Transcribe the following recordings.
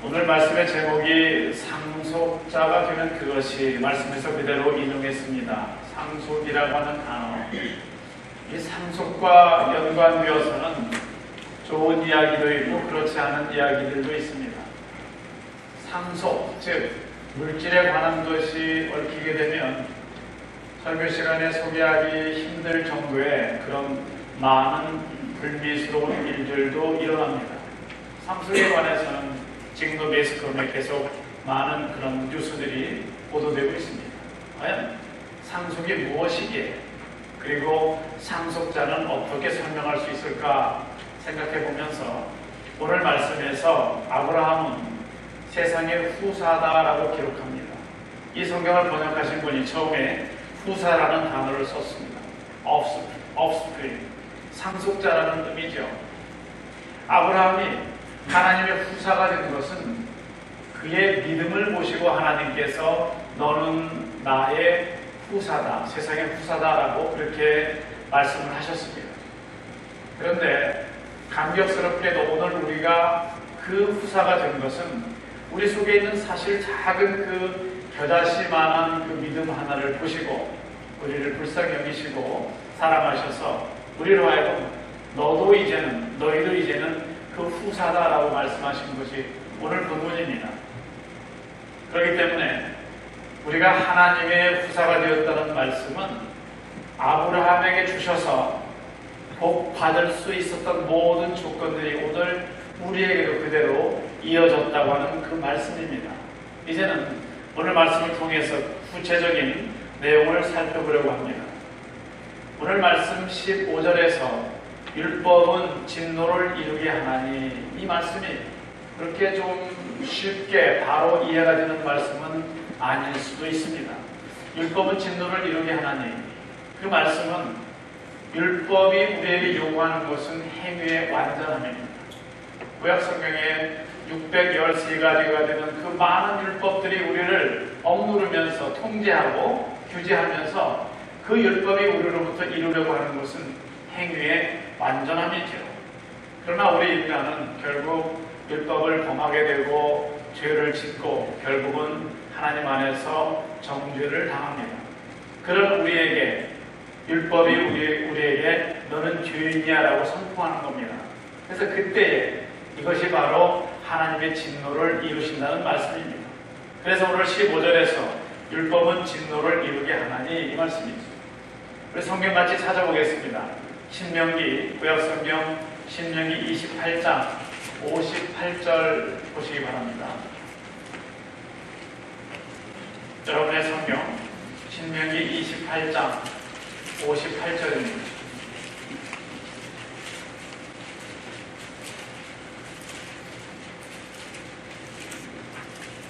오늘 말씀의 제목이 상속자가 되는 그것이 말씀에서 그대로 인용했습니다. 상속이라고 하는 단어, 이 상속과 연관되어서는 좋은 이야기도 있고 그렇지 않은 이야기들도 있습니다. 상속, 즉 물질에 관한 것이 얽히게 되면 설교 시간에 소개하기 힘들 정도의 그런 많은 불미스러운 일들도 일어납니다. 상속에 관해서는 지금도 매스컴에 계속 많은 그런 뉴스들이 보도되고 있습니다. 과연 상속이 무엇이기에, 그리고 상속자는 어떻게 설명할 수 있을까 생각해 보면서 오늘 말씀에서 아브라함은 세상의 후사다라고 기록합니다. 이 성경을 번역하신 분이 처음에 후사라는 단어를 썼습니다. offspring, 상속자라는 의미죠. 아브라함이 하나님의 후사가 된 것은 그의 믿음을 보시고 하나님께서 너는 나의 후사다, 세상의 후사다라고 그렇게 말씀을 하셨습니다. 그런데 감격스럽게도 오늘 우리가 그 후사가 된 것은 우리 속에 있는 사실 작은 그 겨자씨만한 그 믿음 하나를 보시고 우리를 불쌍히 여기시고 사랑하셔서 우리로 하여금 너희도 이제는 그 후사다라고 말씀하신 것이 오늘 본문입니다. 그렇기 때문에 우리가 하나님의 후사가 되었다는 말씀은 아브라함에게 주셔서 복 받을 수 있었던 모든 조건들이 오늘 우리에게도 그대로 이어졌다고 하는 그 말씀입니다. 이제는 오늘 말씀을 통해서 구체적인 내용을 살펴보려고 합니다. 오늘 말씀 15절에서 율법은 진노를 이루게 하나니, 이 말씀이 그렇게 좀 쉽게 바로 이해가 되는 말씀은 아닐 수도 있습니다. 율법은 진노를 이루게 하나니, 그 말씀은 율법이 우리에게 요구하는 것은 행위의 완전함입니다. 구약성경에 613가지가 되는 그 많은 율법들이 우리를 억누르면서 통제하고 규제하면서 그 율법이 우리로부터 이루려고 하는 것은 행위의 완전함이죠. 그러나 우리 인간은 결국 율법을 범하게 되고 죄를 짓고 결국은 하나님 안에서 정죄를 당합니다. 그런 우리에게 율법이 우리에게 너는 죄인이야 라고 선포하는 겁니다. 그래서 그때에 이것이 바로 하나님의 진노를 이루신다는 말씀입니다. 그래서 오늘 15절에서 율법은 진노를 이루게 하나니, 이 말씀이죠. 우리 성경 같이 찾아보겠습니다. 신명기, 구약성경 신명기 28장 58절 보시기 바랍니다. 여러분의 성경 신명기 28장 58절입니다.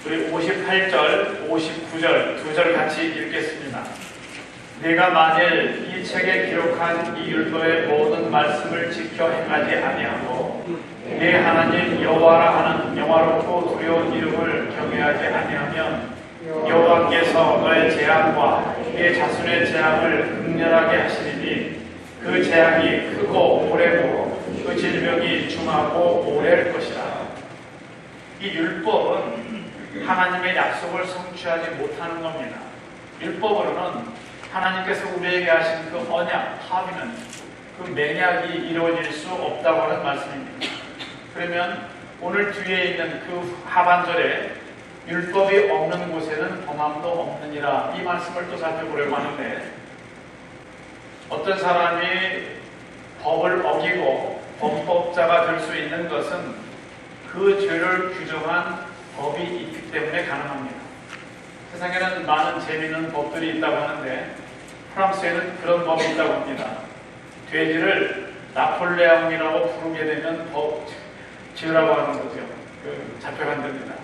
우리 58절, 59절 두 절 같이 읽겠습니다. 네가 만일 이 책에 기록한 이 율법의 모든 말씀을 지켜 행하지 아니하고 네 하나님 여호와라 하는 영화롭고 두려운 이름을 경외하지 아니하면 여호와께서 너의 재앙과 네 자손의 재앙을 극렬하게 하시리니 그 재앙이 크고 오래고 그 질병이 중하고 오래일 것이라. 이 율법은 하나님의 약속을 성취하지 못하는 겁니다. 율법으로는 하나님께서 우리에게 하신 그 언약, 합의는, 그 맹약이 이루어질 수 없다고 하는 말씀입니다. 그러면 오늘 뒤에 있는 그 하반절에 율법이 없는 곳에는 범함도 없느니라, 이 말씀을 또 살펴보려고 하는데, 어떤 사람이 법을 어기고 범법자가 될 수 있는 것은 그 죄를 규정한 법이 있기 때문에 가능합니다. 세상에는 많은 재미있는 법들이 있다고 하는데 프랑스에는 그런 법이 있다고 합니다. 돼지를 나폴레옹이라고 부르게 되면 죄라고 하는 거죠. 잡혀간답니다.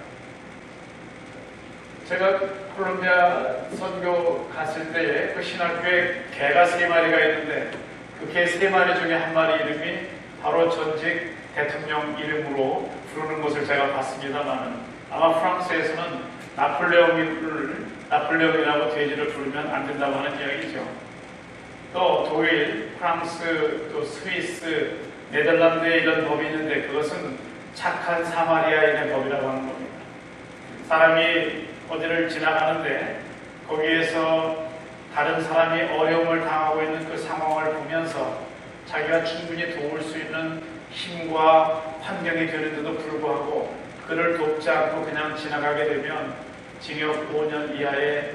제가 콜롬비아 선교 갔을 때에 그 신학교에 개가 3마리가 있는데 그 개 3마리 중에 한 마리 이름이 바로 전직 대통령 이름으로 부르는 것을 제가 봤습니다만, 아마 프랑스에서는 나폴레옹이라고 돼지를 부르면 안 된다고 하는 이야기죠. 또 독일, 프랑스, 또 스위스, 네덜란드에 이런 법이 있는데 그것은 착한 사마리아인의 법이라고 하는 겁니다. 사람이 어디를 지나가는데 거기에서 다른 사람이 어려움을 당하고 있는 그 상황을 보면서 자기가 충분히 도울 수 있는 힘과 환경이 되는데도 불구하고 그를 돕지 않고 그냥 지나가게 되면 징역 5년 이하의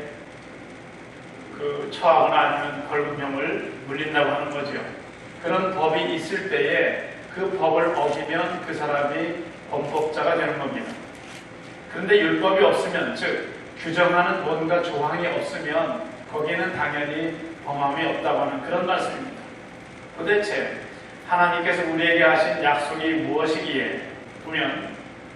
처하거나 아니면 벌금형을 물린다고 하는 거죠. 그런 법이 있을 때에 그 법을 어기면 그 사람이 범법자가 되는 겁니다. 그런데 율법이 없으면, 즉 규정하는 뭔가 조항이 없으면 거기는 당연히 범함이 없다고 하는 그런 말씀입니다. 도대체 하나님께서 우리에게 하신 약속이 무엇이기에 보면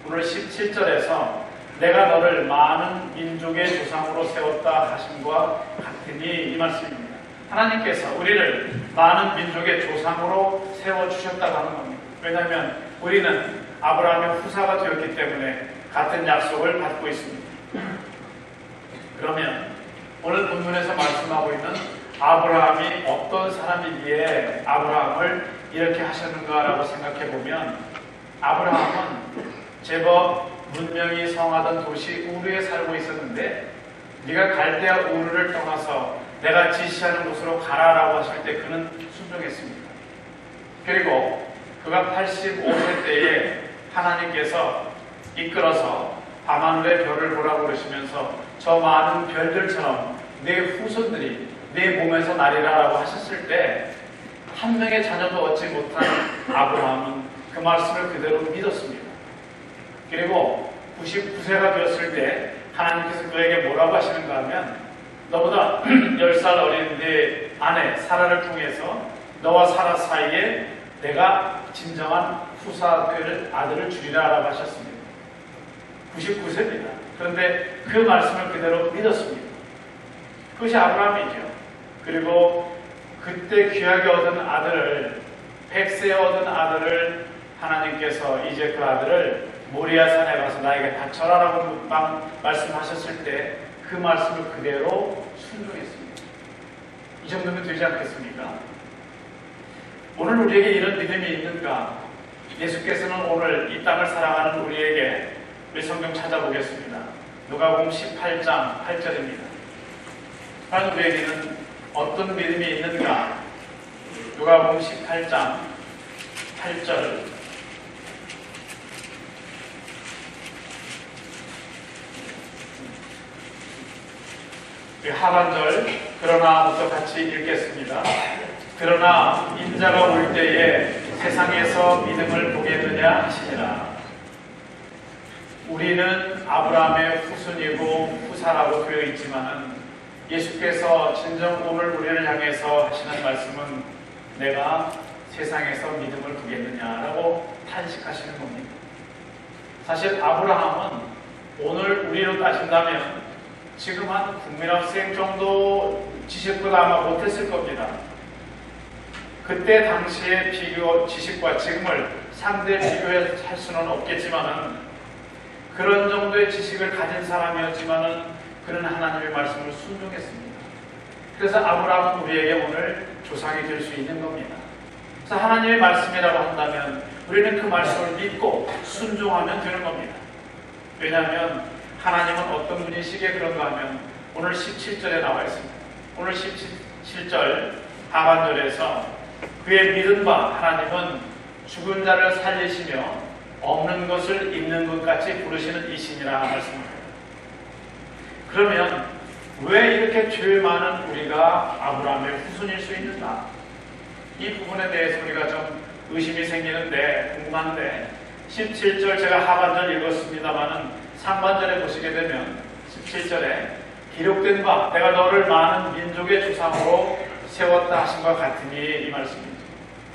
오늘 17절에서 내가 너를 많은 민족의 조상으로 세웠다 하심과 같으니 이 말씀입니다. 하나님께서 우리를 많은 민족의 조상으로 세워주셨다고 하는 겁니다. 왜냐하면 우리는 아브라함의 후사가 되었기 때문에 같은 약속을 받고 있습니다. 그러면 오늘 본문에서 말씀하고 있는 아브라함이 어떤 사람이기에 아브라함을 이렇게 하셨는가라고 생각해 보면 아브라함은 제법 문명이 성하던 도시 우르에 살고 있었는데 네가 갈대아 우르를 떠나서 내가 지시하는 곳으로 가라라고 하실 때 그는 순종했습니다. 그리고 그가 85세 때에 하나님께서 이끌어서 밤하늘의 별을 보라고 그러시면서 저 많은 별들처럼 내 후손들이 내 몸에서 나리라라고 하셨을 때 한 명의 자녀도 얻지 못한 아브라함은 그 말씀을 그대로 믿었습니다. 그리고 99세가 되었을 때 하나님께서 그에게 뭐라고 하시는가 하면 너보다 10살 어린 내 아내 사라를 통해서 너와 사라 사이에 내가 진정한 후사될 아들을 주리라 라고 하셨습니다. 99세입니다. 그런데 그 말씀을 그대로 믿었습니다. 그것이 아브라함이죠. 그리고 그때 귀하게 얻은 아들을 100세에 얻은 아들을 하나님께서 이제 그 아들을 모리아 산에 가서 나에게 바쳐라 라고 말씀하셨을 때 그 말씀을 그대로 순종했습니다. 이 정도면 되지 않겠습니까? 오늘 우리에게 이런 믿음이 있는가? 예수께서는 오늘 이 땅을 살아가는 우리에게 우리 성경 찾아보겠습니다. 누가복음 18장 8절입니다. 과연 우리에게는 어떤 믿음이 있는가? 누가복음 18장 8절 하반절 그러나부터 같이 읽겠습니다. 그러나 인자가 올 때에 세상에서 믿음을 보겠느냐 하시니라. 우리는 아브라함의 후손이고 후사라고 되어 있지만 예수께서 진정 오늘 우리를 향해서 하시는 말씀은 내가 세상에서 믿음을 보겠느냐라고 탄식하시는 겁니다. 사실 아브라함은 오늘 우리로 따진다면 지금 한 국민학생 정도 지식보다 아마 못했을 겁니다. 그때 당시의 비교 지식과 지금을 상대 비교할 수는 없겠지만은 그런 정도의 지식을 가진 사람이었지만은 그는 하나님의 말씀을 순종했습니다. 그래서 아브라함은 우리에게 오늘 조상이 될 수 있는 겁니다. 그래서 하나님의 말씀이라고 한다면 우리는 그 말씀을 믿고 순종하면 되는 겁니다. 왜냐하면 하나님은 어떤 분이시기에 그런가 하면 오늘 17절에 나와 있습니다. 오늘 17절 하반절에서 그의 믿은 바 하나님은 죽은 자를 살리시며 없는 것을 있는 것 같이 부르시는 이신이라 말씀합니다. 그러면 왜 이렇게 죄 많은 우리가 아브라함의 후손일 수 있는가? 이 부분에 대해서 우리가 좀 의심이 생기는데 궁금한데 17절 제가 하반절 읽었습니다마는 상반절에 보시게 되면 17절에 기록된 바 내가 너를 많은 민족의 조상으로 세웠다 하신 것 같으니 이 말씀입니다.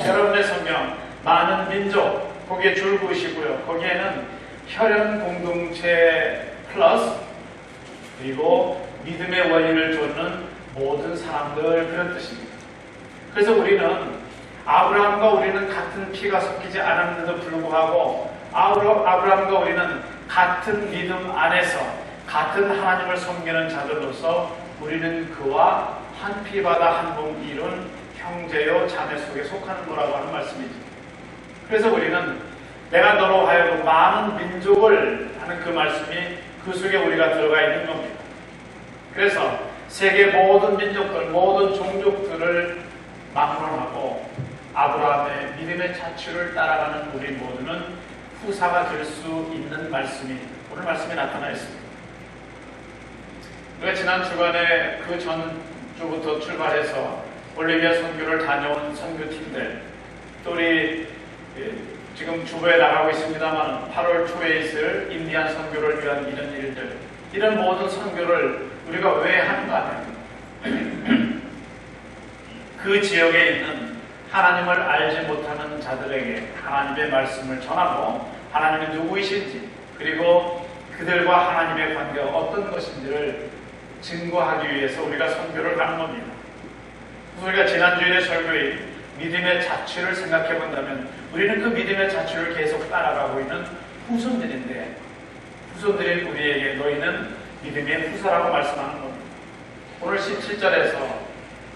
여러분의 성경 많은 민족 거기에 줄 그으시고요. 거기에는 혈연 공동체 플러스 그리고 믿음의 원리를 좇는 모든 사람들 그런 뜻입니다. 그래서 우리는 아브라함과 우리는 같은 피가 섞이지 않았는데도 불구하고 아브라함과 우리는 같은 믿음 안에서 같은 하나님을 섬기는 자들로서 우리는 그와 한 피바다 한 몸 이룬 형제요 자매 속에 속하는 거라고 하는 말씀이죠. 그래서 우리는 내가 너로 하여금 많은 민족을 하는 그 말씀이 그 속에 우리가 들어가 있는 겁니다. 그래서 세계 모든 민족들, 모든 종족들을 막론하고 아브라함의 믿음의 자취를 따라가는 우리 모두는 후사가 될 수 있는 말씀이 오늘 말씀에 나타나 있습니다. 우리가 지난 주간에 그 전주부터 출발해서 볼리비아 선교를 다녀온 선교팀들, 또 우리 지금 주보에 나가고 있습니다만 8월 초에 있을 인디안 선교를 위한 이런 일들, 이런 모든 선교를 우리가 왜 하는가 하면 그 지역에 있는 하나님을 알지 못하는 자들에게 하나님의 말씀을 전하고 하나님이 누구이신지, 그리고 그들과 하나님의 관계가 어떤 것인지를 증거하기 위해서 우리가 선교를 하는 겁니다. 우리가 지난주일의 설교인 믿음의 자취를 생각해 본다면 우리는 그 믿음의 자취를 계속 따라가고 있는 후손들인데, 후손들인 우리에게 너희는 믿음의 후사라고 말씀하는 겁니다. 오늘 17절에서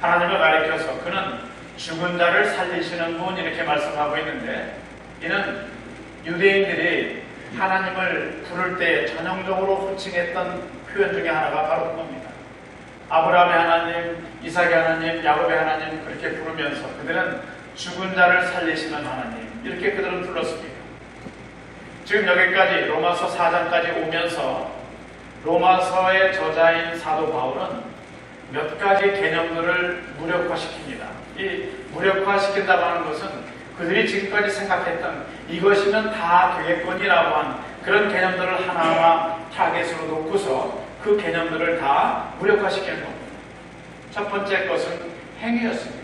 하나님을 가리켜서 그는 죽은 자를 살리시는 분 이렇게 말씀하고 있는데, 이는 유대인들이 하나님을 부를 때 전형적으로 호칭했던 표현 중에 하나가 바로 그겁니다. 아브라함의 하나님, 이삭의 하나님, 야곱의 하나님 그렇게 부르면서 그들은 죽은 자를 살리시는 하나님 이렇게 그들은 불렀습니다. 지금 여기까지 로마서 4장까지 오면서 로마서의 저자인 사도 바울은 몇 가지 개념들을 무력화시킵니다. 이 무력화시킨다고 하는 것은 그들이 지금까지 생각했던 이것이면 다 되겠거니라고 한 그런 개념들을 하나하나 타겟으로 놓고서 그 개념들을 다 무력화시키는 겁니다. 첫 번째 것은 행위였습니다.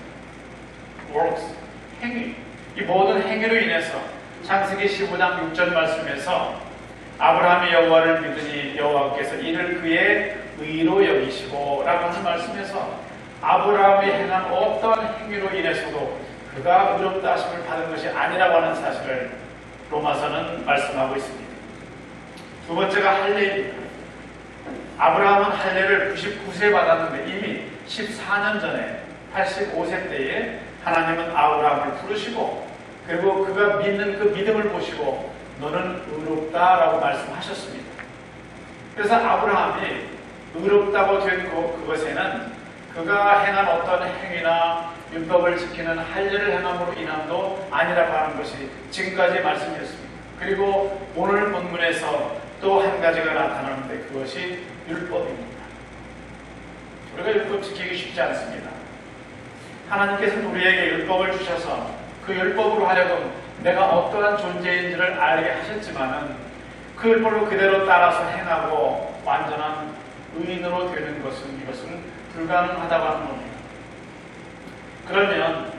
works, 행위. 이 모든 행위로 인해서 창세기 15장 6절 말씀에서 아브라함이 여호와를 믿으니 여호와께서 이를 그의 의로 여기시고 라고 하는 말씀에서 아브라함이 행한 어떤 행위로 인해서도 그가 의롭다 하심을 받은 것이 아니라고 하는 사실을 로마서는 말씀하고 있습니다. 두 번째가 할례입니다. 아브라함은 할례를 99세에 받았는데 이미 14년 전에 85세 때에 하나님은 아브라함을 부르시고 그리고 그가 믿는 그 믿음을 보시고 너는 의롭다라고 말씀하셨습니다. 그래서 아브라함이 의롭다고 된 그것에는 그가 행한 어떤 행위나 율법을 지키는 할례를 행함으로 인함도 아니라고 하는 것이 지금까지 말씀이었습니다. 그리고 오늘 본문에서 또 한 가지가 나타나는데 그것이 율법입니다. 우리가 율법 지키기 쉽지 않습니다. 하나님께서는 우리에게 율법을 주셔서 그 율법으로 하여금 내가 어떠한 존재인지를 알게 하셨지만은 그 율법을 그대로 따라서 행하고 완전한 의인으로 되는 이것은 불가능하다고 하는 겁니다. 그러면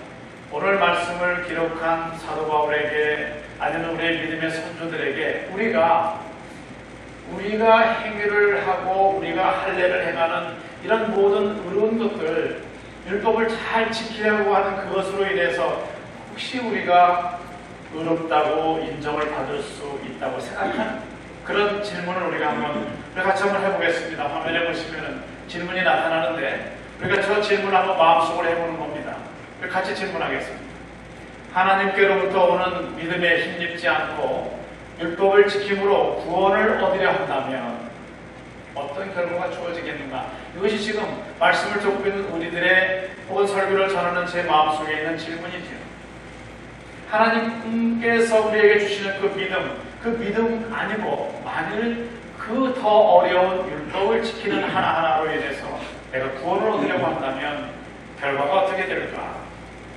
오늘 말씀을 기록한 사도 바울에게 아니면 우리의 믿음의 선조들에게 우리가 행위를 하고 우리가 할례를 행하는 이런 모든 의로운 것들, 율법을 잘 지키려고 하는 그것으로 인해서 혹시 우리가 의롭다고 인정을 받을 수 있다고 생각하는 그런 질문을 우리가 같이 한번 해보겠습니다. 화면에 보시면 질문이 나타나는데 우리가 저 질문을 한번 마음속으로 해보는 겁니다. 같이 질문하겠습니다. 하나님께로부터 오는 믿음에 힘입지 않고 율법을 지킴으로 구원을 얻으려 한다면 어떤 결과가 주어지겠는가? 이것이 지금 말씀을 듣고 있는 우리들의 혹은 설교를 전하는 제 마음속에 있는 질문이죠. 하나님께서 우리에게 주시는 그 믿음 아니고 만일 그 더 어려운 율법을 지키는 하나하나로 인해서 내가 구원을 얻으려고 한다면 결과가 어떻게 될까?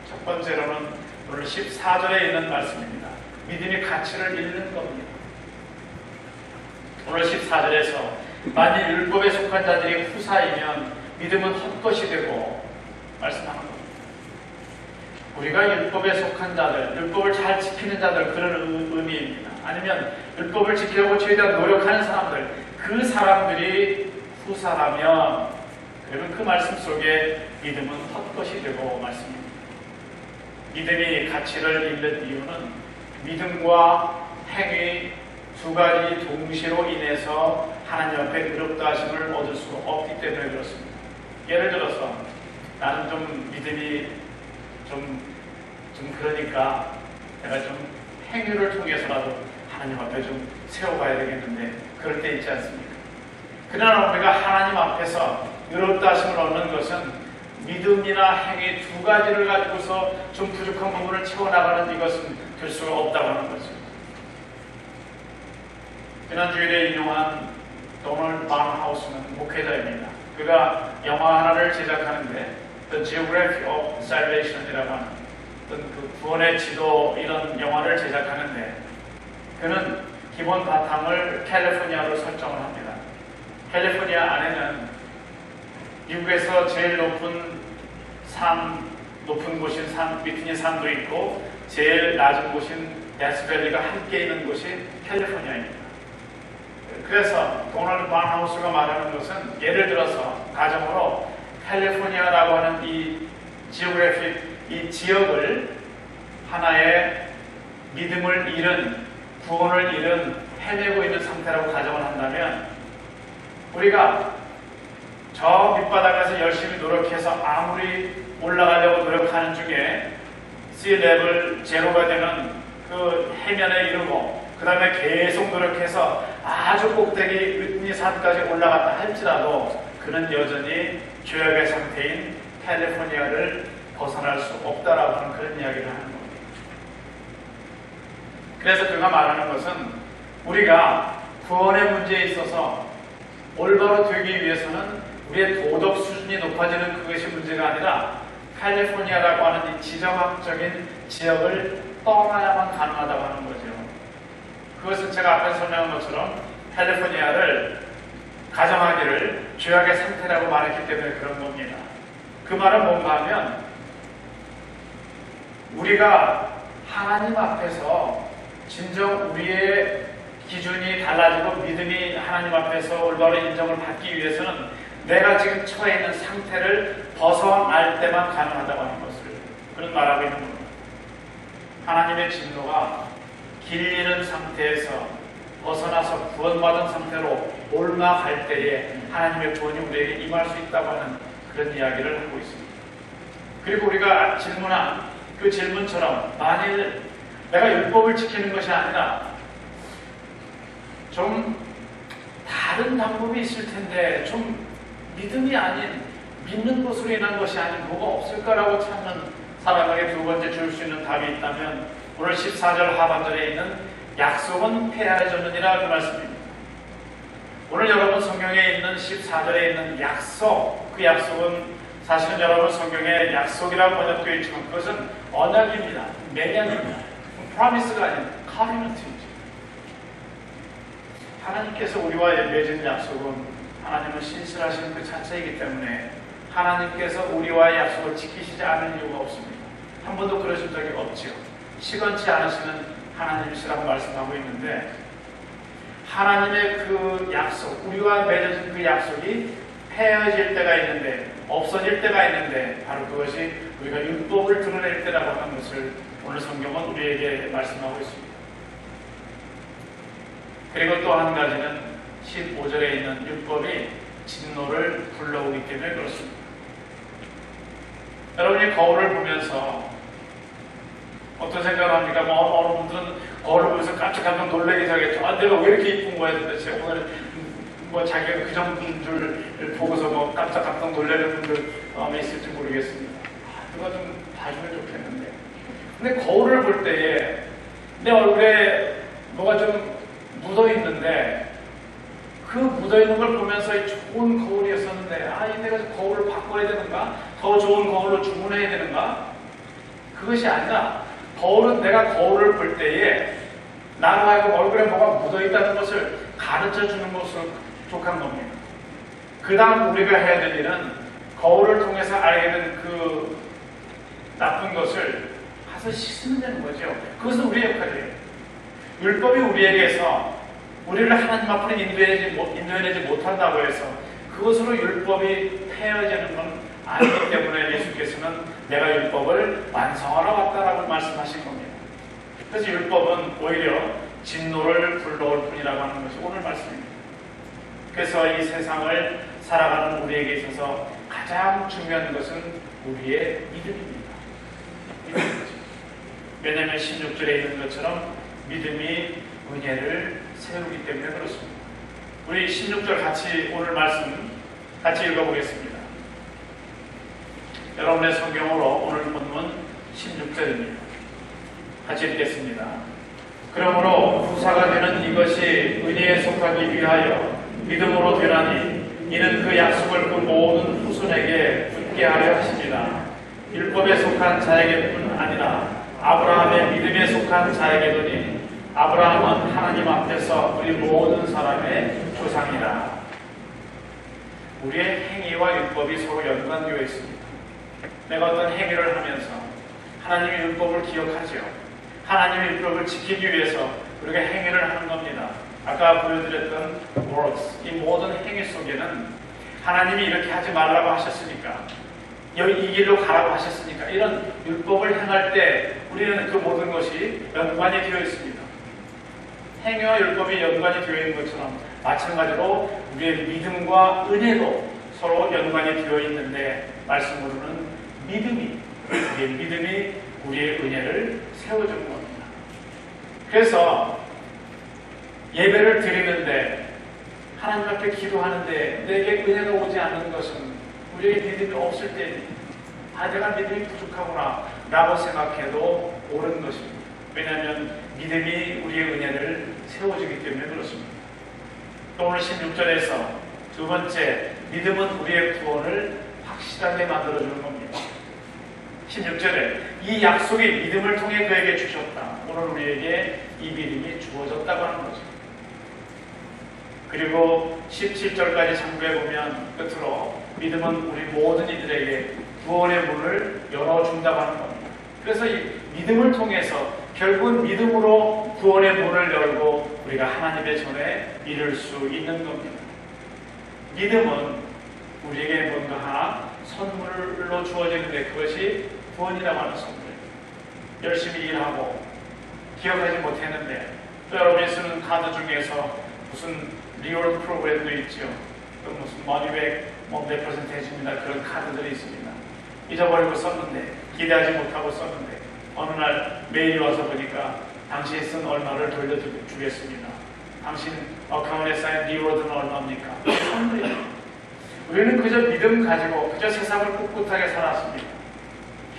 첫 번째로는 오늘 14절에 있는 말씀입니다. 믿음이 가치를 잃는 겁니다. 오늘 14절에서 만일 율법에 속한 자들이 후사이면 믿음은 헛것이 되고 말씀하는 겁니다. 우리가 율법에 속한 자들, 율법을 잘 지키는 자들 그런 의미입니다. 아니면 율법을 지키려고 최대한 노력하는 사람들, 그 사람들이 후사라면 그러면 그 말씀 속에 믿음은 헛것이 되고 말씀입니다. 믿음이 가치를 잃는 이유는 믿음과 행위 두 가지 동시로 인해서 하나님 앞에 의롭다 하심을 얻을 수가 없기 때문에 그렇습니다. 예를 들어서 나는 좀 믿음이 좀 그러니까 내가 좀 행위를 통해서라도 하나님 앞에 좀 세워가야 되겠는데 그럴 때 있지 않습니까? 그러나 우리가 하나님 앞에서 의롭다 하심을 얻는 것은 믿음이나 행위 두 가지를 가지고서 좀 부족한 부분을 채워나가는 이것은 될 수가 없다고 하는 거죠. 지난 주일에 인용한 도널드 바하우스는 목회자입니다. 그가 영화 하나를 제작하는데 The Geography of Salvation이라고 하는 어떤 그 구원의 지도 이런 영화를 제작하는데 그는 기본 바탕을 캘리포니아로 설정을 합니다. 캘리포니아 안에는 미국에서 제일 높은 곳인 미트니 산도 있고 제일 낮은 곳인 데스밸리가 함께 있는 곳이 캘리포니아입니다. 그래서 도널드 바하우스가 말하는 것은 예를 들어서 가정으로 캘리포니아라고 하는 이 지오그래픽 이 지역을 하나의 믿음을 잃은 구원을 잃은 헤매고 있는 상태라고 가정을 한다면 우리가 저 밑바닥에서 열심히 노력해서 아무리 올라가려고 노력하는 중에 sea level 제로가 되는 그 해면에 이르고 그 다음에 계속 노력해서 아주 꼭대기 위트니 산까지 올라갔다 할지라도 그는 여전히 죄악의 상태인 캘리포니아를 벗어날 수 없다라고 하는 그런 이야기를 하는 겁니다. 그래서 그가 말하는 것은 우리가 구원의 문제에 있어서 올바로 되기 위해서는 우리의 도덕 수준이 높아지는 그것이 문제가 아니라 캘리포니아라고 하는 이 지정학적인 지역을 떠나야만 가능하다고 하는 거죠. 그것은 제가 앞에 설명한 것처럼 캘리포니아를 가정하기를 죄악의 상태라고 말했기 때문에 그런 겁니다. 그 말은 뭔가 하면 우리가 하나님 앞에서 진정 우리의 기준이 달라지고 믿음이 하나님 앞에서 올바로 인정을 받기 위해서는 내가 지금 처해 있는 상태를 벗어날 때만 가능하다고 하는 것을 그런 말하고 있는 겁니다. 하나님의 진노가 길 잃은 상태에서 벗어나서 구원받은 상태로 올라갈 때에 하나님의 구원이 우리에게 임할 수 있다고 하는 그런 이야기를 하고 있습니다. 그리고 우리가 질문한 그 질문처럼 만일 내가 율법을 지키는 것이 아니라 좀 다른 방법이 있을 텐데 좀 믿음이 아닌 믿는 것으로 인한 것이 아닌 뭐가 없을까라고 찾는 사람에게 두 번째 줄 수 있는 답이 있다면 오늘 14절 하반절에 있는 약속은 폐하여졌느니라 그 말씀입니다. 오늘 여러분 성경에 있는 14절에 있는 약속, 그 약속은 사실은 여러분 성경에 약속이라고 번역되어 있지만 그것은 언약입니다. 맹약입니다. 프로미스가 아닌 커비넌트이죠. 하나님께서 우리와 맺은 약속은 하나님은 신실하신 그 자체이기 때문에 하나님께서 우리와의 약속을 지키시지 않을 이유가 없습니다. 한 번도 그러신 적이 없지요. 시건치 않으시는 하나님이시라고 말씀하고 있는데 하나님의 그 약속, 우리와 맺어진 그 약속이 폐해질 때가 있는데 없어질 때가 있는데 바로 그것이 우리가 율법을 드러낼 때라고 하는 것을 오늘 성경은 우리에게 말씀하고 있습니다. 그리고 또 한 가지는 15절에 있는 율법이 진노를 불러오기 때문에 그렇습니다. 여러분이 거울을 보면서 어떤 생각을 합니까? 어느 분들은 거울을 보면서 깜짝깜짝 놀라게 하겠죠. 아, 내가 왜 이렇게 이쁜 거야 도대체. 오늘 자기가 그 정도인 줄 보고서 깜짝깜짝 놀라는 분들 마음에 있을지 모르겠습니다. 그거 좀 봐주면 좋겠는데. 근데 거울을 볼 때에 내 얼굴에 뭐가 좀 묻어있는데 그 묻어있는 걸 보면서 좋은 거울이었었는데 내가 거울을 바꿔야 되는가? 더 좋은 거울로 주문해야 되는가? 그것이 아니라 거울은 내가 거울을 볼 때에 나로 하여금 얼굴에 뭐가 묻어있다는 것을 가르쳐주는 것으로 족한 겁니다. 그 다음 우리가 해야 될 일은 거울을 통해서 알게 된 그 나쁜 것을 가서 씻으면 되는 거죠. 그것은 우리의 역할이에요. 율법이 우리에게서 우리를 하나님 앞으로 인도해내지 못한다고 해서 그것으로 율법이 폐해지는 건 아니기 때문에 예수께서는 내가 율법을 완성하러 왔다라고 말씀하신 겁니다. 그래서 율법은 오히려 진노를 불러올 뿐이라고 하는 것이 오늘 말씀입니다. 그래서 이 세상을 살아가는 우리에게 있어서 가장 중요한 것은 우리의 믿음입니다. 왜냐하면 16절에 있는 것처럼 믿음이 은혜를 세우기 때문에 그렇습니다. 우리 16절 같이 오늘 말씀 같이 읽어보겠습니다. 여러분의 성경으로 오늘 본문 16절입니다. 같이 읽겠습니다. 그러므로 후사가 되는 이것이 은혜에 속하기 위하여 믿음으로 되나니 이는 그 약속을 그 모든 후손에게 붙게 하려 하십니다. 율법에 속한 자에게뿐 아니라 아브라함의 믿음에 속한 자에게도니 아브라함은 하나님 앞에서 우리 모든 사람의 조상이다. 우리의 행위와 율법이 서로 연관되어 있습니다. 내가 어떤 행위를 하면서 하나님의 율법을 기억하죠. 하나님의 율법을 지키기 위해서 우리가 행위를 하는 겁니다. 아까 보여드렸던 works, 이 모든 행위 속에는 하나님이 이렇게 하지 말라고 하셨으니까, 여기 이 길로 가라고 하셨으니까, 이런 율법을 행할 때 우리는 그 모든 것이 연관이 되어 있습니다. 행위와 율법이 연관이 되어 있는 것처럼 마찬가지로 우리의 믿음과 은혜도 서로 연관이 되어 있는데, 말씀으로는 우리의 믿음이 우리의 은혜를 세워주는 겁니다. 그래서 예배를 드리는데, 하나님 앞에 기도하는데 내게 은혜가 오지 않는 것은 우리의 믿음이 없을 때입니다. 내가 믿음이 부족하구나 라고 생각해도 옳은 것입니다. 왜냐하면 믿음이 우리의 은혜를 세워주기 때문에 그렇습니다. 또 오늘 16절에서 두 번째, 믿음은 우리의 구원을 확실하게 만들어주는 겁니다. 16절에 이 약속이 믿음을 통해 그에게 주셨다. 오늘 우리에게 이 믿음이 주어졌다고 하는 거죠. 그리고 17절까지 참고해 보면 끝으로 믿음은 우리 모든 이들에게 구원의 문을 열어준다고 하는 겁니다. 그래서 이 믿음을 통해서 결국은 믿음으로 구원의 문을 열고 우리가 하나님의 전에 이를 수 있는 겁니다. 믿음은 우리에게 뭔가 하나 선물로 주어지는데 그것이 구원이라고 하는 선물이에요. 열심히 일하고 기억하지 못했는데, 또 여러분이 쓰는 카드 중에서 무슨 리워드 프로그램도 있죠. 또 무슨 머니백 몇 퍼센테이지입니다. 그런 카드들이 있습니다. 잊어버리고 썼는데, 기대하지 못하고 썼는데 어느 날 메일이 와서 보니까 당신이 쓴 얼마를 돌려주겠습니다. 당신 어카운트에 쌓인 리워드는 얼마입니까? 선물이에요. 우리는 그저 믿음 가지고 그저 세상을 꿋꿋하게 살았습니다.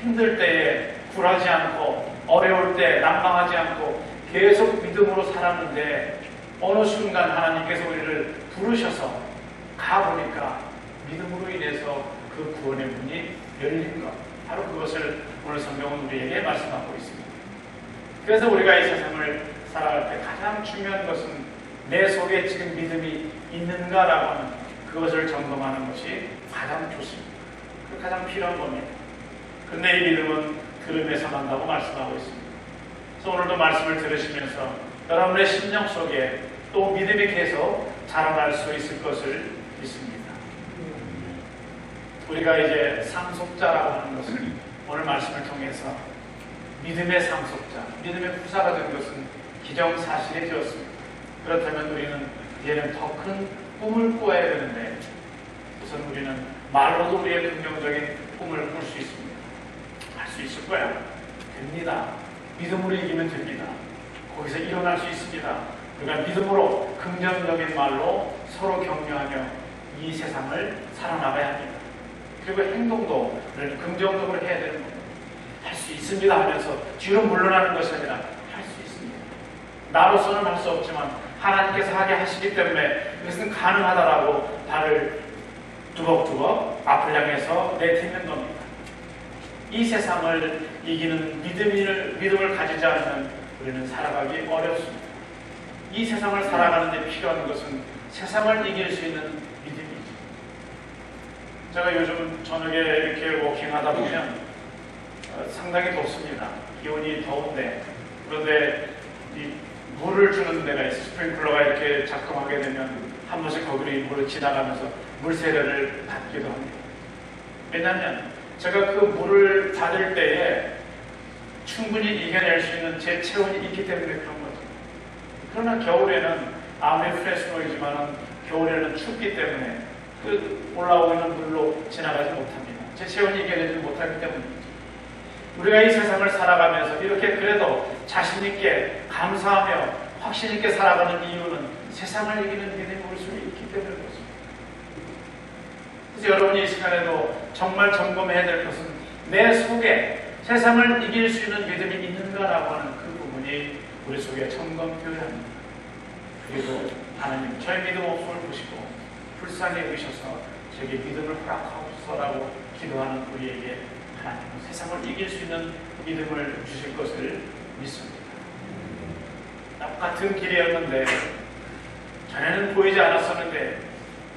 힘들 때에 굴하지 않고, 어려울 때 난망하지 않고 계속 믿음으로 살았는데, 어느 순간 하나님께서 우리를 부르셔서 가보니까 믿음으로 인해서 그 구원의 문이 열린 것, 바로 그것을 오늘 성경은 우리에게 말씀하고 있습니다. 그래서 우리가 이 세상을 살아갈 때 가장 중요한 것은 내 속에 지금 믿음이 있는가라고 하는 그것을 점검하는 것이 가장 좋습니다. 그 가장 필요한 겁니다. 그런데 이 믿음은 들음에서 난다고 말씀하고 있습니다. 그래서 오늘도 말씀을 들으시면서 여러분의 심령 속에 또 믿음이 계속 자라날 수 있을 것을 믿습니다. 우리가 이제 상속자라고 하는 것을 오늘 말씀을 통해서 믿음의 상속자, 믿음의 후사가 된 것은 기정사실이 되었습니다. 그렇다면 우리는 이제는 더 큰 꿈을 꾸어야 되는데, 우선 우리는 말로도 우리의 긍정적인 꿈을 꿀 수 있습니다. 할 수 있을 거야. 됩니다. 믿음으로 이기면 됩니다. 거기서 일어날 수 있습니다. 우리가 믿음으로 긍정적인 말로 서로 격려하며 이 세상을 살아나가야 합니다. 그리고 행동도 우리는 긍정적으로 해야 되는 겁니다. 할 수 있습니다 하면서 뒤로 물러나는 것이 아니라 할 수 있습니다. 나로서는 할 수 없지만 하나님께서 하게 하시기 때문에 이것은 가능하다라고 발을 두벅두벅 앞을 향해서 내딛는 겁니다. 이 세상을 이기는 믿음을 가지지 않으면 우리는 살아가기 어렵습니다. 이 세상을 살아가는 데 필요한 것은 세상을 이길 수 있는 믿음이죠. 제가 요즘 저녁에 이렇게 워킹하다 보면 상당히 덥습니다. 기온이 더운데, 그런데 이 물을 주는 데가 있어요. 스프링클러가 이렇게 작동하게 되면 한 번씩 거기로 물을 지나가면서 물 세례를 받기도 합니다. 왜냐하면 제가 그 물을 받을 때에 충분히 이겨낼 수 있는 제 체온이 있기 때문에 그런 거죠. 그러나 겨울에는 아무리 프레스노이지만 겨울에는 춥기 때문에 그 올라오고 있는 물로 지나가지 못합니다. 제 체온이 이겨내지 못하기 때문입니다. 우리가 이 세상을 살아가면서 이렇게 그래도 자신있게 감사하며 확신있게 살아가는 이유는 세상을 이기는 믿음이 올 수 있기 때문에 그렇습니다. 그래서 여러분이 이 시간에도 정말 점검해야 될 것은 내 속에 세상을 이길 수 있는 믿음이 있는가라고 하는 그 부분이 우리 속에 점검되어야 합니다. 그리고 하나님 저의 믿음 없음을 보시고 불쌍히 여기셔서 저에게 믿음을 허락하옵소서라고 기도하는 우리에게 하나님은 세상을 이길 수 있는 믿음을 주실 것을 믿습니다. 똑같은 길이었는데 전에는 보이지 않았었는데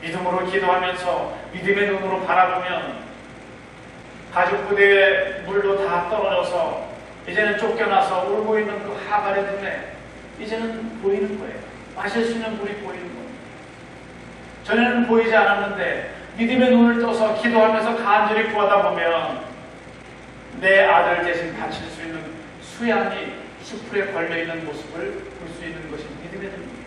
믿음으로 기도하면서 믿음의 눈으로 바라보면 가죽 부대에 물도 다 떨어져서 이제는 쫓겨나서 울고 있는 그 하갈의 눈에 이제는 보이는 거예요. 마실 수 있는 물이 보이는 거예요. 전에는 보이지 않았는데 믿음의 눈을 떠서 기도하면서 간절히 구하다 보면 내 아들 대신 바칠 수 있는 수양이 수풀에 걸려있는 모습을 볼 수 있는 것이 믿음의 눈입니다.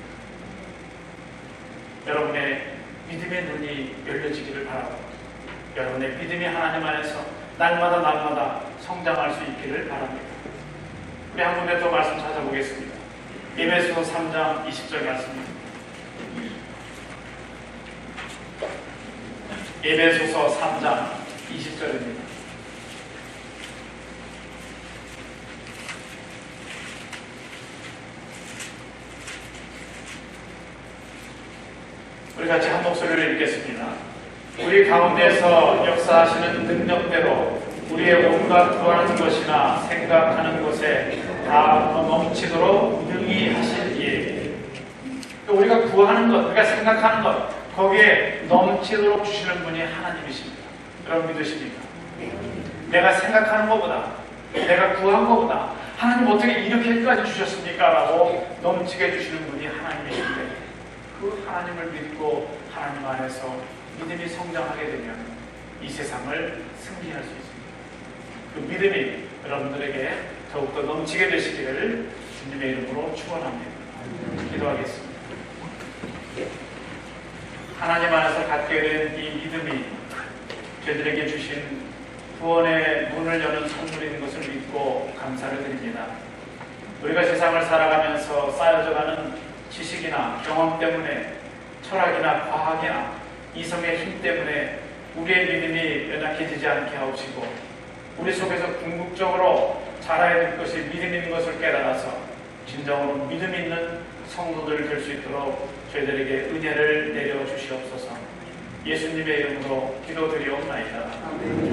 여러분의 믿음의 눈이 열려지기를 바라고 여러분의 믿음이 하나님 안에서 날마다 성장할 수 있기를 바랍니다. 우리 한 군데 더 말씀 찾아보겠습니다. 에베소서 3장 20절 말씀입니다. 에베소서 3장 20절입니다. 우리 같이 한 목소리를 읽겠습니다. 우리 가운데서 역사하시는 능력대로 우리의 온갖 구하는 것이나 생각하는 것에 다 넘치도록 능히 하실 일. 우리가 구하는 것, 우리가 생각하는 것, 거기에 넘치도록 주시는 분이 하나님이십니다. 여러분 믿으십니까? 내가 생각하는 것보다, 내가 구한 것보다 하나님 어떻게 이렇게까지 주셨습니까? 라고 넘치게 주시는 분이 하나님이신데 그 하나님을 믿고 하나님 안에서 믿음이 성장하게 되면 이 세상을 승리할 수 있습니다. 그 믿음이 여러분들에게 더욱더 넘치게 되시기를 주님의 이름으로 축원합니다. 기도하겠습니다. 하나님 안에서 갖게 된 이 믿음이 저희들에게 주신 구원의 문을 여는 선물인 것을 믿고 감사를 드립니다. 우리가 세상을 살아가면서 쌓여져가는 지식이나 경험 때문에 철학이나 과학이나 이성의 힘 때문에 우리의 믿음이 연약해지지 않게 하옵시고 우리 속에서 궁극적으로 자라야 될 것이 믿음인 것을 깨달아서 진정으로 믿음 있는 성도들 될 수 있도록 저희들에게 은혜를 내려 주시옵소서. 예수님의 이름으로 기도드리옵나이다. 아멘.